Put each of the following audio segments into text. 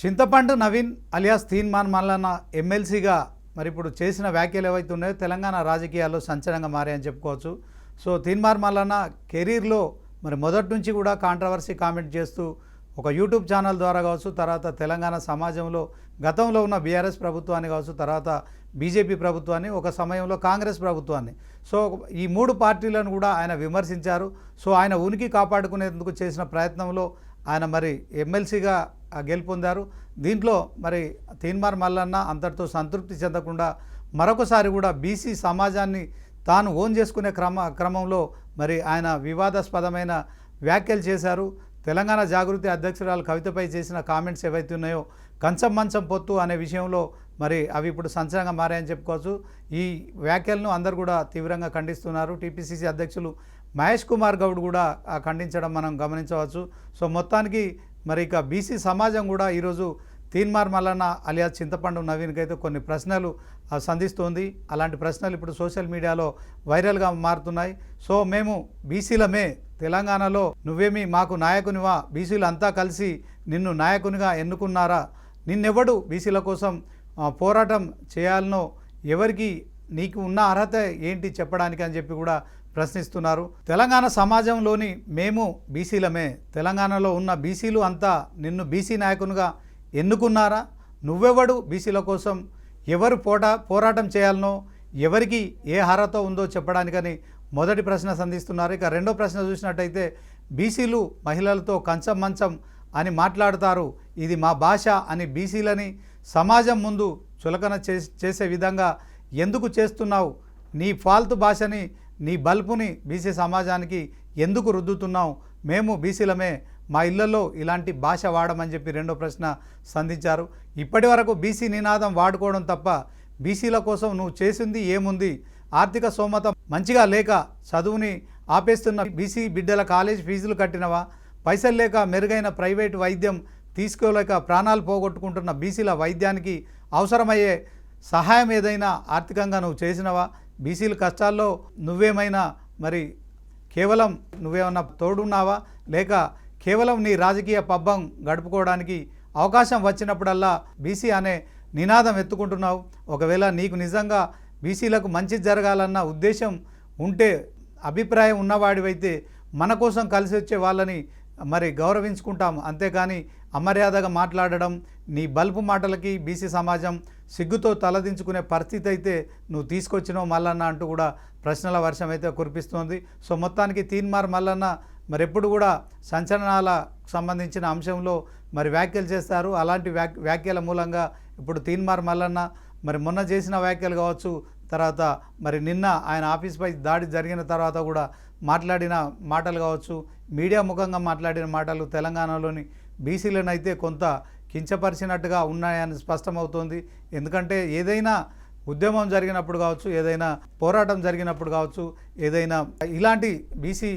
చింతపండు నవీన్ అలియాస్ తీన్మాన్ మల్లన్న ఎమ్మెల్సీగా మరి ఇప్పుడు చేసిన వ్యాఖ్యలు ఏవైతే ఉన్నాయో తెలంగాణ రాజకీయాల్లో సంచలనంగా మారాయని చెప్పుకోవచ్చు. సో తీన్మాన్ మల్లన్న కెరీర్లో మరి మొదటి నుంచి కూడా కాంట్రవర్సీ కామెంట్ చేస్తూ ఒక యూట్యూబ్ ఛానల్ ద్వారా కావచ్చు, తర్వాత తెలంగాణ సమాజంలో గతంలో ఉన్న బీఆర్ఎస్ ప్రభుత్వాన్ని కావచ్చు, తర్వాత బీజేపీ ప్రభుత్వాన్ని, ఒక సమయంలో కాంగ్రెస్ ప్రభుత్వాన్ని, సో ఈ మూడు పార్టీలను కూడా ఆయన విమర్శించారు. సో ఆయన ఉనికి కాపాడుకునేందుకు చేసిన ప్రయత్నంలో ఆయన మరి ఎమ్మెల్సీగా గెలుపొందారు. దీంట్లో మరి తీన్మార్ మల్లన్న అంతటితో సంతృప్తి చెందకుండా మరొకసారి కూడా బీసీ సమాజాన్ని తాను ఓన్ చేసుకునే క్రమంలో మరి ఆయన వివాదాస్పదమైన వ్యాఖ్యలు చేశారు. తెలంగాణ జాగృతి అధ్యక్షురాలు కవితపై చేసిన కామెంట్స్ ఏవైతే ఉన్నాయో కంచం మంచం పొత్తు అనే విషయంలో మరి అవి ఇప్పుడు సంచలనంగా మారాయని చెప్పుకోవచ్చు. ఈ వ్యాఖ్యలను అందరూ కూడా తీవ్రంగా ఖండిస్తున్నారు. టీపీసీసీ అధ్యక్షులు మహేష్ కుమార్ గౌడ్ కూడా ఖండించడం మనం గమనించవచ్చు. సో మొత్తానికి మరి ఇక బీసీ సమాజం కూడా ఈరోజు తీన్మార్ మల్లన్న అలియాస్ చింతపండు నవీన్కి అయితే కొన్ని ప్రశ్నలు సంధిస్తోంది. అలాంటి ప్రశ్నలు ఇప్పుడు సోషల్ మీడియాలో వైరల్గా మారుతున్నాయి. సో మేము బీసీలమే, తెలంగాణలో నువ్వేమి మాకు నాయకునివా, బీసీలు అంతా కలిసి నిన్ను నాయకునిగా ఎన్నుకున్నారా, నిన్నెవడు బీసీల కోసం పోరాటం చేయాలనో, ఎవరికి నీకు ఉన్న అర్హత ఏంటి చెప్పడానికి అని చెప్పి కూడా ప్రశ్నిస్తున్నారు. తెలంగాణ సమాజంలోని మేము బీసీలమే, తెలంగాణలో ఉన్న బీసీలు అంతా నిన్ను బీసీ నాయకునిగా ఎన్నుకున్నారా, నువ్వెవడు బీసీల కోసం ఎవరు పోరాటం చేయాలనో, ఎవరికి ఏ అర్హత ఉందో చెప్పడానికని మొదటి ప్రశ్న సంధిస్తున్నారు. ఇక రెండో ప్రశ్న చూసినట్టయితే బీసీలు మహిళలతో కంచం మంచం అని మాట్లాడతారు, ఇది మా భాష అని బీసీలని సమాజం ముందు చులకన చేసే విధంగా ఎందుకు చేస్తున్నావు, నీ ఫాల్తు భాషని, నీ బల్పుని బీసీ సమాజానికి ఎందుకు రుద్దుతున్నావు, మేము బీసీలమే, మా ఇళ్లలో ఇలాంటి భాష వాడమని చెప్పి రెండో ప్రశ్న సంధించారు. ఇప్పటి వరకు బీసీ నినాదం వాడుకోవడం తప్ప బీసీల కోసం నువ్వు చేసింది ఏముంది, ఆర్థిక స్తోమత మంచిగా లేక చదువుని ఆపేస్తున్న బీసీ బిడ్డల కాలేజ్ ఫీజులు కట్టినవా, పైసలు లేక మెరుగైన ప్రైవేటు వైద్యం తీసుకోలేక ప్రాణాలు పోగొట్టుకుంటున్న బీసీల వైద్యానికి అవసరమయ్యే సహాయం ఏదైనా ఆర్థికంగా నువ్వు చేసినవా, బీసీల కష్టాల్లో నువ్వేమైనా మరి కేవలం నువ్వేమన్నా తోడున్నావా, లేక కేవలం నీ రాజకీయ పబ్బం గడుపుకోవడానికి అవకాశం వచ్చినప్పుడల్లా బీసీ అనే నినాదం ఎత్తుకుంటున్నావు. ఒకవేళ నీకు నిజంగా బీసీలకు మంచి జరగాలన్న ఉద్దేశం ఉంటే, అభిప్రాయం ఉన్నవాడివైతే మన కోసం కలిసి వచ్చే వాళ్ళని మరి గౌరవించుకుంటాం, అంతేకాని అమర్యాదగా మాట్లాడడం, నీ బల్పు మాటలకి బీసీ సమాజం సిగ్గుతో తలదించుకునే పరిస్థితి అయితే నువ్వు తీసుకొచ్చినావు మల్లన్న అంటూ కూడా ప్రశ్నల వర్షం అయితే కురిపిస్తోంది. సో మొత్తానికి తీన్మార్ మల్లన్న మరి ఎప్పుడు కూడా సంచలనాలకు సంబంధించిన అంశంలో మరి వ్యాఖ్యలు చేస్తారు. అలాంటి వ్యాఖ్యల మూలంగా ఇప్పుడు తీన్మార్ మల్లన్న మరి మొన్న చేసిన వ్యాఖ్యలు కావచ్చు, తర్వాత మరి నిన్న ఆయన ఆఫీస్పై దాడి జరిగిన తర్వాత కూడా మాట్లాడిన మాటలు కావచ్చు, మీడియా ముఖంగా మాట్లాడిన మాటలు తెలంగాణలోని బీసీలను అయితే కొంత కించపరిచినట్టుగా ఉన్నాయని స్పష్టమవుతోంది. ఎందుకంటే ఏదైనా ఉద్యమం జరిగినప్పుడు కావచ్చు, ఏదైనా పోరాటం జరిగినప్పుడు కావచ్చు, ఏదైనా ఇలాంటి బీసీ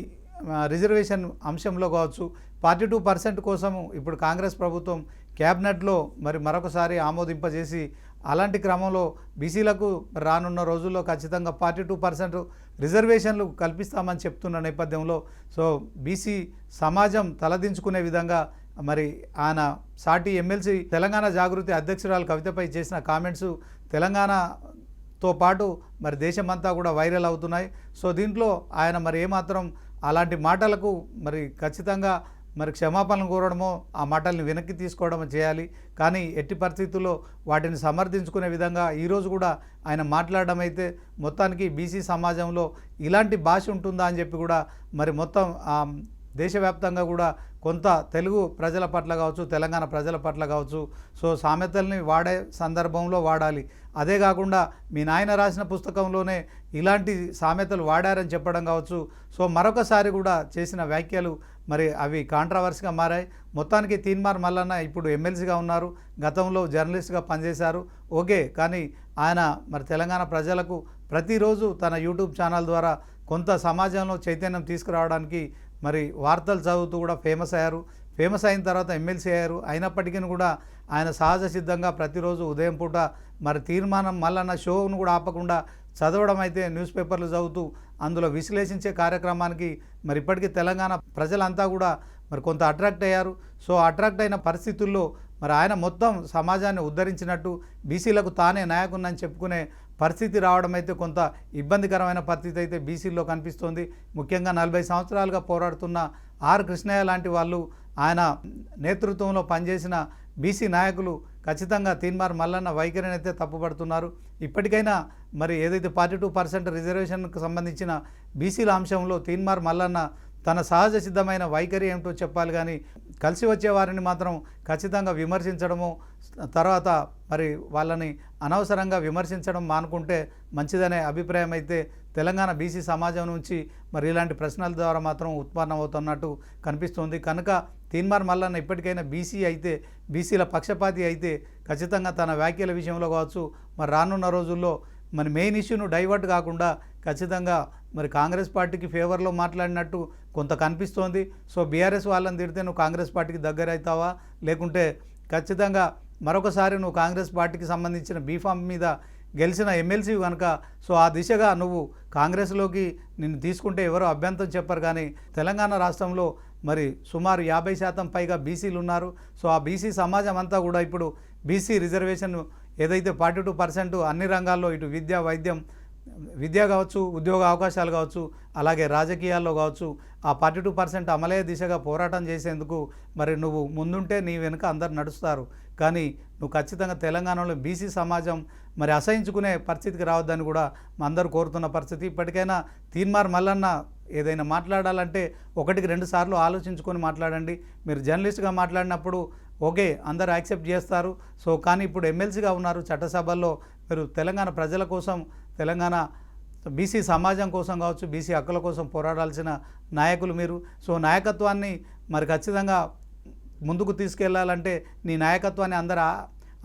రిజర్వేషన్ అంశంలో కావచ్చు 42% కోసము ఇప్పుడు కాంగ్రెస్ ప్రభుత్వం క్యాబినెట్లో మరి మరొకసారి ఆమోదింపజేసి, అలాంటి క్రమంలో బీసీలకు రానున్న రోజుల్లో ఖచ్చితంగా 42% రిజర్వేషన్లు కల్పిస్తామని చెప్తున్న నేపథ్యంలో సో బీసీ సమాజం తలదించుకునే విధంగా మరి ఆయన సాటి ఎమ్మెల్సీ తెలంగాణ జాగృతి అధ్యక్షురాలు కవితపై చేసిన కామెంట్స్ తెలంగాణతో పాటు మరి దేశమంతా కూడా వైరల్ అవుతున్నాయి. సో దీంట్లో ఆయన మరి ఏమాత్రం అలాంటి మాటలకు మరి ఖచ్చితంగా మరి క్షమాపణలు కోరడమో, ఆ మాటల్ని వెనక్కి తీసుకోవడమో చేయాలి. కానీ ఎట్టి పరిస్థితుల్లో వాటిని సమర్థించుకునే విధంగా ఈరోజు కూడా ఆయన మాట్లాడడం అయితే మొత్తానికి బీసీ సమాజంలో ఇలాంటి భాష ఉంటుందా అని చెప్పి కూడా మరి మొత్తం దేశవ్యాప్తంగా కూడా కొంత తెలుగు ప్రజల పట్ల కావచ్చు, తెలంగాణ ప్రజల పట్ల కావచ్చు, సో సామెతల్ని వాడే సందర్భంలో వాడాలి. అదే కాకుండా మీ నాయన రాసిన పుస్తకంలోనే ఇలాంటి సామెతలు వాడారని చెప్పడం కావచ్చు. సో మరొకసారి కూడా చేసిన వ్యాఖ్యలు మరి అవి కాంట్రవర్సీగా మారాయి. మొత్తానికి తీన్మార్ మల్లన్న ఇప్పుడు ఎమ్మెల్సీగా ఉన్నారు, గతంలో జర్నలిస్ట్గా పనిచేశారు, ఓకే. కానీ ఆయన మరి తెలంగాణ ప్రజలకు ప్రతిరోజు తన యూట్యూబ్ ఛానల్ ద్వారా కొంత సమాజంలో చైతన్యం తీసుకురావడానికి మరి వార్తలు చదువుతూ కూడా ఫేమస్ అయ్యారు. ఫేమస్ అయిన తర్వాత ఎమ్మెల్సీ అయ్యారు. అయినప్పటికీ కూడా ఆయన సహజ సిద్ధంగా ప్రతిరోజు ఉదయం పూట మరి తీర్మానం మల్లన్న షోను కూడా ఆపకుండా చదవడం అయితే న్యూస్ పేపర్లు చదువుతూ అందులో విశ్లేషించే కార్యక్రమానికి మరి ఇప్పటికీ తెలంగాణ ప్రజలంతా కూడా మరి కొంత అట్రాక్ట్ అయ్యారు. సో అట్రాక్ట్ అయిన పరిస్థితుల్లో మరి ఆయన మొత్తం సమాజాన్ని ఉద్ధరించినట్టు బీసీలకు తానే నాయకునని చెప్పుకునే పరిస్థితి రావడం అయితే కొంత ఇబ్బందికరమైన పరిస్థితి అయితే బీసీల్లో కనిపిస్తోంది. ముఖ్యంగా 40 సంవత్సరాలుగా పోరాడుతున్న ఆర్ కృష్ణయ్య లాంటి వాళ్ళు, ఆయన నేతృత్వంలో పనిచేసిన బీసీ నాయకులు ఖచ్చితంగా తీన్మార్ మల్లన్న వైఖరిని అయితే తప్పుపడుతున్నారు. ఇప్పటికైనా మరి ఏదైతే 42% రిజర్వేషన్కు సంబంధించిన బీసీల అంశంలో తీన్మార్ మల్లన్న తన సహజ సిద్ధమైన వైఖరి ఏమిటో చెప్పాలి, కానీ కలిసి వచ్చే వారిని మాత్రం ఖచ్చితంగా విమర్శించడము, తర్వాత మరి వాళ్ళని అనవసరంగా విమర్శించడం మానుకుంటే మంచిదనే అభిప్రాయం అయితే తెలంగాణ బీసీ సమాజం నుంచి మరి ఇలాంటి ప్రశ్నల ద్వారా మాత్రం ఉత్పన్నమవుతున్నట్టు కనిపిస్తుంది. కనుక తీన్మార్ మల్లన్న ఇప్పటికైనా బీసీ అయితే, బీసీల పక్షపాతి అయితే ఖచ్చితంగా తన వ్యాఖ్యల విషయంలో కావచ్చు, మరి రానున్న రోజుల్లో మరి మెయిన్ ఇష్యూను డైవర్ట్ కాకుండా ఖచ్చితంగా మరి కాంగ్రెస్ పార్టీకి ఫేవర్లో మాట్లాడినట్టు కొంత కనిపిస్తోంది. సో బీఆర్ఎస్ వాళ్ళని తిడితే నువ్వు కాంగ్రెస్ పార్టీకి దగ్గర అవుతావా, లేకుంటే ఖచ్చితంగా మరొకసారి నువ్వు కాంగ్రెస్ పార్టీకి సంబంధించిన బీఫామ్ మీద గెలిచిన ఎమ్మెల్సీ కనుక సో ఆ దిశగా నువ్వు కాంగ్రెస్లోకి నిన్ను తీసుకుంటే ఎవరో అభ్యంతరం చెప్పరు. కానీ తెలంగాణ రాష్ట్రంలో మరి సుమారు 50% పైగా బీసీలు ఉన్నారు. సో ఆ బీసీ సమాజం అంతా కూడా ఇప్పుడు బీసీ రిజర్వేషన్ ఏదైతే 42% అన్ని రంగాల్లో, ఇటు విద్య, వైద్యం, విద్య కావచ్చు, ఉద్యోగ అవకాశాలు కావచ్చు, అలాగే రాజకీయాల్లో కావచ్చు, ఆ 42% అమలయ్యే దిశగా పోరాటం చేసేందుకు మరి నువ్వు ముందుంటే నీ వెనుక అందరు నడుస్తారు. కానీ నువ్వు ఖచ్చితంగా తెలంగాణలో బీసీ సమాజం మరి అసహించుకునే పరిస్థితికి రావద్దని కూడా అందరూ కోరుతున్న పరిస్థితి. ఇప్పటికైనా తీన్మార్ మల్లన్న ఏదైనా మాట్లాడాలంటే 1-2 సార్లు ఆలోచించుకొని మాట్లాడండి. మీరు జర్నలిస్ట్గా మాట్లాడినప్పుడు ఓకే, అందరు యాక్సెప్ట్ చేస్తారు. సో కానీ ఇప్పుడు ఎమ్మెల్సీగా ఉన్నారు, చట్టసభల్లో మీరు తెలంగాణ ప్రజల కోసం, తెలంగాణ బీసీ సమాజం కోసం కావచ్చు, బీసీ హక్కుల కోసం పోరాడాల్సిన నాయకులు మీరు. సో నాయకత్వాన్ని మరి ఖచ్చితంగా ముందుకు తీసుకెళ్లాలంటే, నీ నాయకత్వాన్ని అందరూ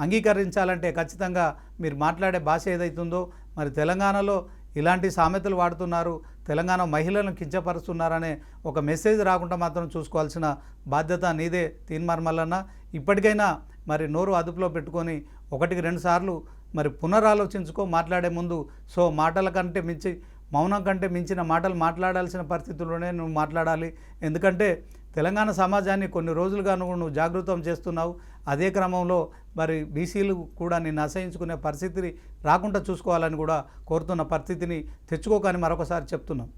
అంగీకరించాలంటే ఖచ్చితంగా మీరు మాట్లాడే భాష ఏదైతుందో, మరి తెలంగాణలో ఇలాంటి సామెతలు వాడుతున్నారు, తెలంగాణ మహిళలను కించపరుస్తున్నారనే ఒక మెసేజ్ రాకుండా మాత్రం చూసుకోవాల్సిన బాధ్యత నీదే తీన్మార్ మల్లన్న. ఇప్పటికైనా మరి నోరు అదుపులో పెట్టుకొని 1-2 సార్లు మరి పునరాలోచించుకో మాట్లాడే ముందు. సో మాటల కంటే మించి, మౌనం కంటే మించిన మాటలు మాట్లాడాల్సిన పరిస్థితుల్లోనే నువ్వు మాట్లాడాలి. ఎందుకంటే తెలంగాణ సమాజాన్ని కొన్ని రోజులుగా నువ్వు జాగృతం చేస్తున్నావు. అదే క్రమంలో మరి బీసీలు కూడా నిన్ను అసహించుకునే పరిస్థితిని రాకుండా చూసుకోవాలని కూడా కోరుతున్న పరిస్థితిని తెచ్చుకోకని మరొకసారి చెప్తున్నాం.